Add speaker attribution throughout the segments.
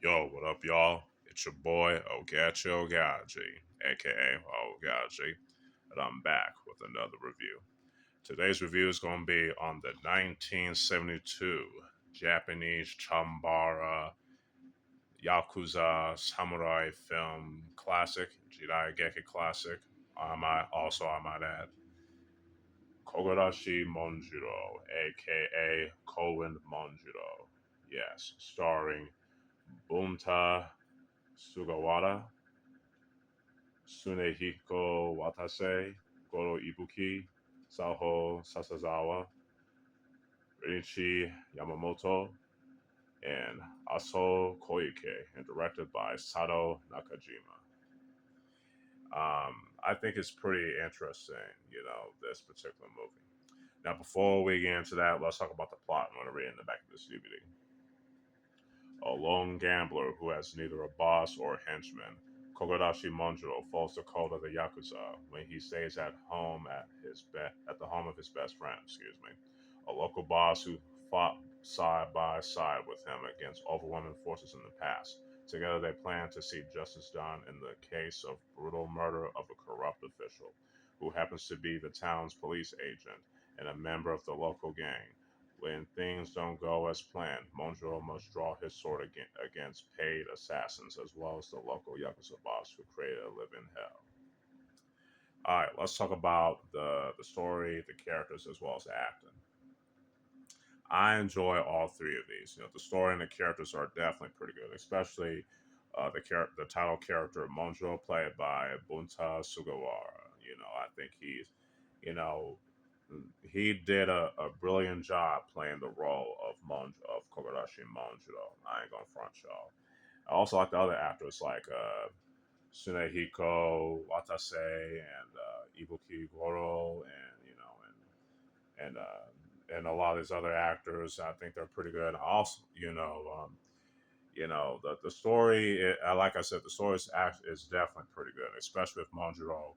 Speaker 1: Yo, what up, y'all? It's your boy Oaghaji, aka Oaghaji, and I'm back with another review. Today's review is going to be on the 1972 Japanese Chambara Yakuza samurai film classic, Jidaigeki classic. I might add, Kogarashi Monjiro, aka Koen Monjiro. Yes, starring Bunta Suguwara, Tsunehiko Watase, Goro Ibuki, Saho Sasazawa, Rinichi Yamamoto, and Asao Koike, and directed by Sadao Nakajima. I think it's pretty interesting, this particular movie. Now, before we get into that, let's talk about the plot. I'm going to read in the back of this DVD. A lone gambler who has neither a boss or a henchman, Kogarashi Monjiro falls the code of the Yakuza when he stays at the home of his best friend, a local boss who fought side by side with him against overwhelming forces in the past. Together they plan to see justice done in the case of brutal murder of a corrupt official who happens to be the town's police agent and a member of the local gang. When things don't go as planned, Monjiro must draw his sword against paid assassins as well as the local Yakuza boss who created a living hell. All right, let's talk about the story, the characters, as well as the acting. I enjoy all three of these. The story and the characters are definitely pretty good, especially the title character Monjiro, played by Bunta Suguwara. I think you know, he did a brilliant job playing the role of Kogarashi Monjiro. I ain't gonna front y'all. I also like the other actors like Tsunehiko Watase and Ibuki Goro, and a lot of these other actors. I think they're pretty good. Also, the story. Like I said, the story is definitely pretty good, especially with Monjiro.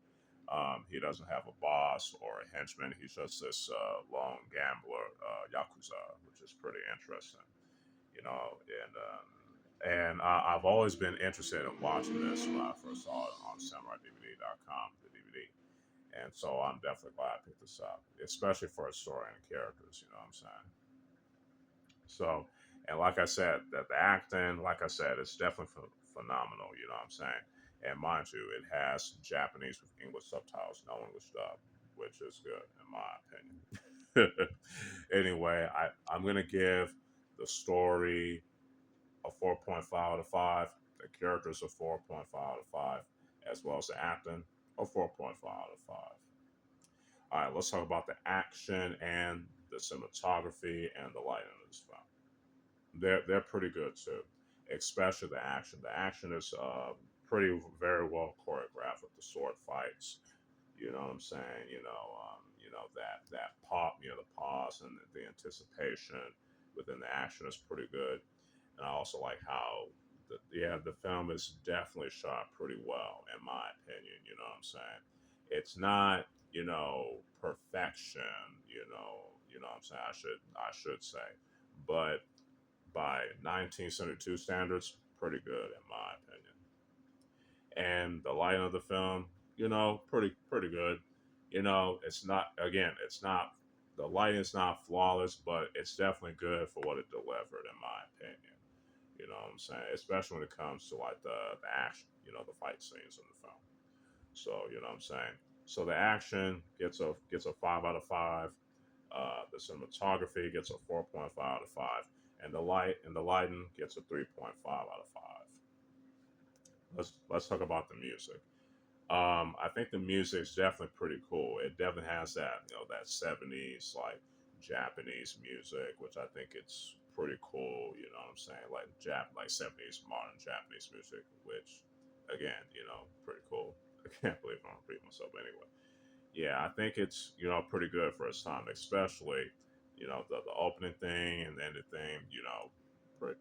Speaker 1: He doesn't have a boss or a henchman. He's just this lone gambler, yakuza, which is pretty interesting. You know, I've always been interested in watching this when I first saw it on SamuraiDVD.com, the DVD. And so I'm definitely glad I picked this up, especially for its story and characters. You know what I'm saying? So, and like I said, that the acting, like I said, it's definitely phenomenal. You know what I'm saying? And mind you, it has Japanese with English subtitles, no English dub, which is good in my opinion. Anyway, I'm gonna give the story a 4.5 out of 5. The characters a 4.5 out of 5, as well as the acting a 4.5 out of 5. All right, let's talk about the action and the cinematography and the lighting of this film. They're pretty good too, especially the action. The action is pretty very well choreographed with the sword fights. You know what I'm saying? That pop, the pause and the anticipation within the action is pretty good. And I also like how the film is definitely shot pretty well in my opinion. You know what I'm saying? It's not perfection. What I'm saying. I should say, but by 1972 standards, pretty good in my opinion. And the lighting of the film, pretty good. It's not the lighting is not flawless, but it's definitely good for what it delivered in my opinion. You know what I'm saying? Especially when it comes to like the action, the fight scenes in the film. So you know what I'm saying. So the action gets a 5 out of 5. The cinematography gets a 4.5 out of 5, and the lighting gets a 3.5 out of 5. Let's talk about the music. I think the music is definitely pretty cool. It definitely has that 70s like Japanese music, which I think it's pretty cool. You know what I'm saying? Like 70s modern Japanese music, which again, pretty cool. I can't believe I'm repeating myself anyway. Yeah, I think it's pretty good for its time, especially the opening thing and the ending thing. Pretty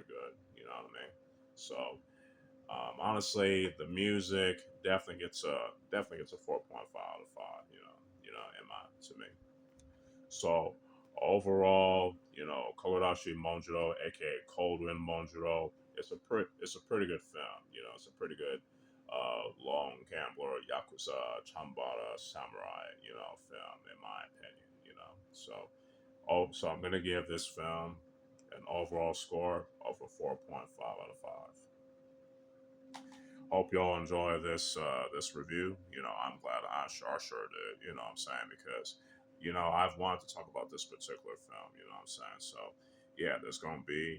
Speaker 1: good. You know what I mean? So honestly, the music definitely gets a 4.5 out of 5. In my to me. So Overall, Kogarashi Monjiro, aka Cold Wind Monjiro, it's a pretty good film. It's a pretty good long gambler Yakuza Chambara samurai film in my opinion. So I'm gonna give this film an overall score of a 4.5 out of 5. Hope y'all enjoy this review. I'm glad I sure did. You know what I'm saying? Because I've wanted to talk about this particular film. You know what I'm saying? So yeah, there's gonna be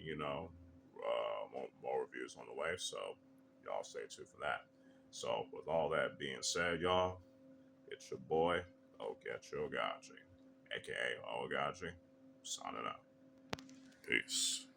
Speaker 1: more reviews on the way. So y'all stay tuned for that. So with all that being said, y'all, it's your boy Oaghaji, aka Oaghaji, signing out. Peace.